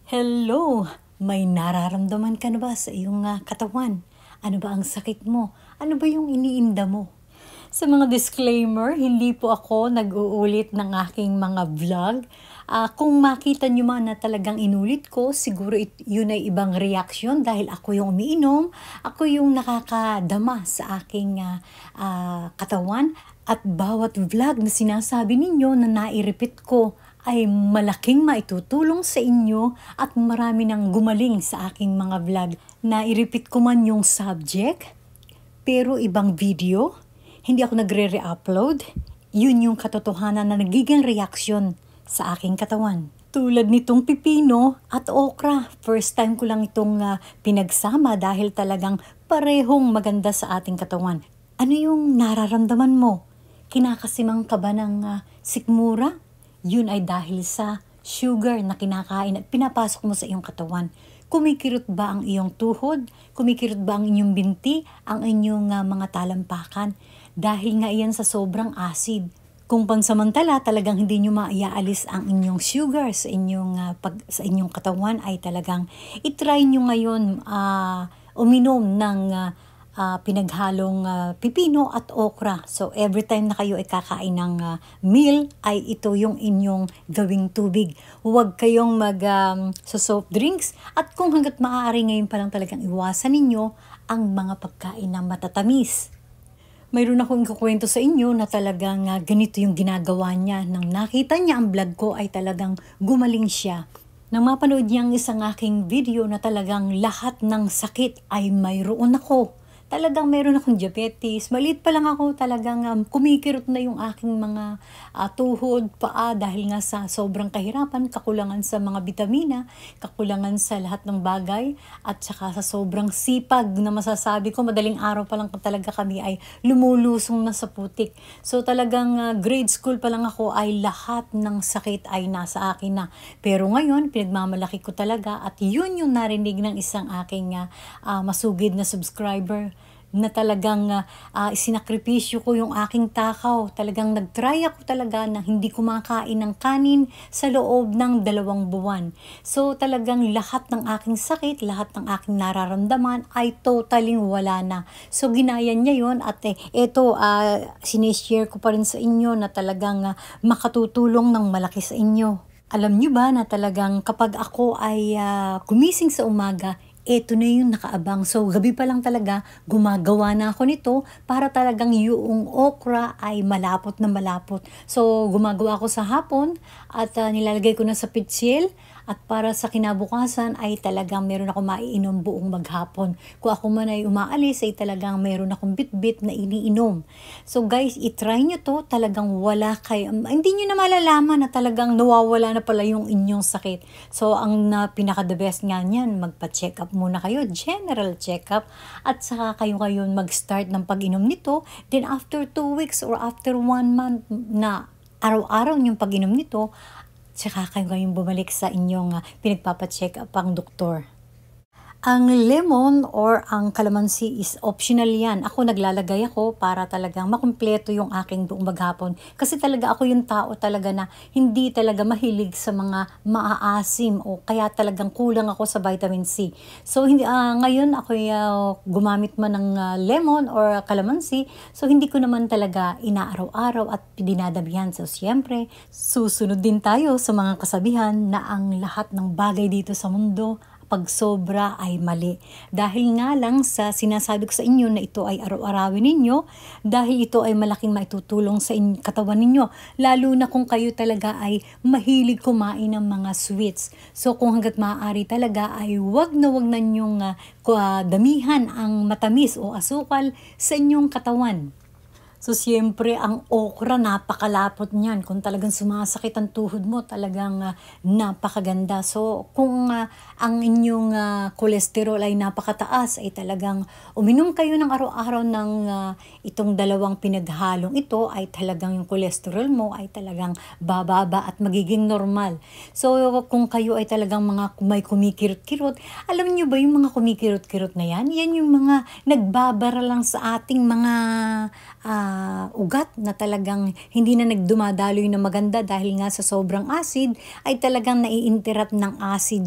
Hello! May nararamdaman ka na ba sa iyong katawan? Ano ba ang sakit mo? Ano ba yung iniinda mo? Sa mga disclaimer, hindi po ako nag-uulit ng aking mga vlog. Kung makita nyo man na talagang inulit ko, siguro yun ay ibang reaksyon dahil ako yung umiinom, ako yung nakakadama sa aking katawan. At bawat vlog na sinasabi ninyo na nai-repeat ko, ay malaking maitutulong sa inyo at marami nang gumaling sa aking mga vlog. Na-repeat ko man yung subject, pero ibang video, hindi ako nagre-re-upload. Yun yung katotohanan na nagiging reaksyon sa aking katawan. Tulad nitong pipino at okra. First time ko lang itong pinagsama dahil talagang parehong maganda sa ating katawan. Ano yung nararamdaman mo? Kinakasimang ka ba ng sikmura? Yun ay dahil sa sugar na kinakain at pinapasok mo sa iyong katawan. Kumikirot ba ang iyong tuhod? Kumikirot ba ang inyong binti? Ang inyong mga talampakan? Dahil nga iyan sa sobrang acid. Kung pansamantala talagang hindi nyo maiaalis ang inyong sugar sa inyong katawan, ay talagang itry nyo ngayon uminom ng pinaghalong pipino at okra. So every time na kayo ay kakain ng meal, ay ito yung inyong gawing tubig. Huwag kayong sa soft drinks, at kung hanggat maaari ngayon pa lang talagang iwasan ninyo ang mga pagkain na matatamis. Mayroon akong ikukwento sa inyo na talagang ganito yung ginagawa niya. Nang nakita niya ang vlog ko ay talagang gumaling siya. Nang mapanood niya ang isang aking video na talagang lahat ng sakit ay mayroon ako. Talagang meron akong diabetes. Maliit pa lang ako, talagang kumikirot na yung aking mga tuhod, paa dahil nga sa sobrang kahirapan, kakulangan sa mga bitamina, kakulangan sa lahat ng bagay, at saka sa sobrang sipag na masasabi ko, madaling araw pa lang talaga kami ay lumulusong na sa putik. So talagang grade school pa lang ako ay lahat ng sakit ay nasa akin na. Pero ngayon, pinagmamalaki ko talaga, at yun yung narinig ng isang aking masugid na subscriber na talagang isinakripisyo ko yung aking takaw. Talagang nagtry ako talaga na hindi kumakain ng kanin sa loob ng 2 buwan. So talagang lahat ng aking sakit, lahat ng aking nararamdaman ay totaling wala na. So ginaya niya yun, at ito sinishare ko pa rin sa inyo na talagang makatutulong ng malaki sa inyo. Alam niyo ba na talagang kapag ako ay gumising sa umaga, eto na yung nakaabang. So, gabi pa lang talaga, gumagawa na ako nito para talagang yung okra ay malapot na malapot. So, gumagawa ako sa hapon at nilalagay ko na sa pitsil. At para sa kinabukasan ay talagang meron ako maiinom buong maghapon. Kung ako man ay umaalis ay talagang meron akong bit-bit na iniinom. So guys, itry nyo to. Talagang wala kayo. Hindi nyo na malalaman na talagang nawawala na pala yung inyong sakit. So ang pinaka-the best nga niyan, magpa-check up muna kayo. General check up. At saka kayo mag-start ng pag-inom nito. Then after 2 weeks or after 1 month na araw-araw yung pag-inom nito, tsaka kayo ngayong bumalik sa inyong pinagpapacheck up ang doktor. Ang lemon or ang kalamansi is optional yan. Ako naglalagay ako para talagang makumpleto yung aking buong maghapon. Kasi talaga ako yung tao talaga na hindi talaga mahilig sa mga maaasim, o kaya talagang kulang ako sa vitamin C. So ngayon ako gumamit man ng lemon or kalamansi. So hindi ko naman talaga inaaraw-araw at dinadamihan. So siyempre, susunod din tayo sa mga kasabihan na ang lahat ng bagay dito sa mundo, pag sobra ay mali. Dahil nga lang sa sinasabi ko sa inyo na ito ay araw-arawin ninyo, dahil ito ay malaking maitutulong sa katawan ninyo. Lalo na kung kayo talaga ay mahilig kumain ng mga sweets. So kung hanggat maaari talaga ay wag na ninyong damihan ang matamis o asukal sa inyong katawan. So, siyempre, ang okra, napakalapot niyan. Kung talagang sumasakit ang tuhod mo, talagang napakaganda. So, kung ang inyong kolesterol ay napakataas, ay talagang uminom kayo ng araw-araw ng itong 2 pinaghalong ito, ay talagang yung kolesterol mo ay talagang bababa at magiging normal. So, kung kayo ay talagang mga may kumikirot-kirot, alam niyo ba yung mga kumikirot-kirot na yan? Yan yung mga nagbabara lang sa ating mga ugat na talagang hindi na nagdumadaloy na maganda dahil nga sa sobrang acid ay talagang nai-interrupt ng acid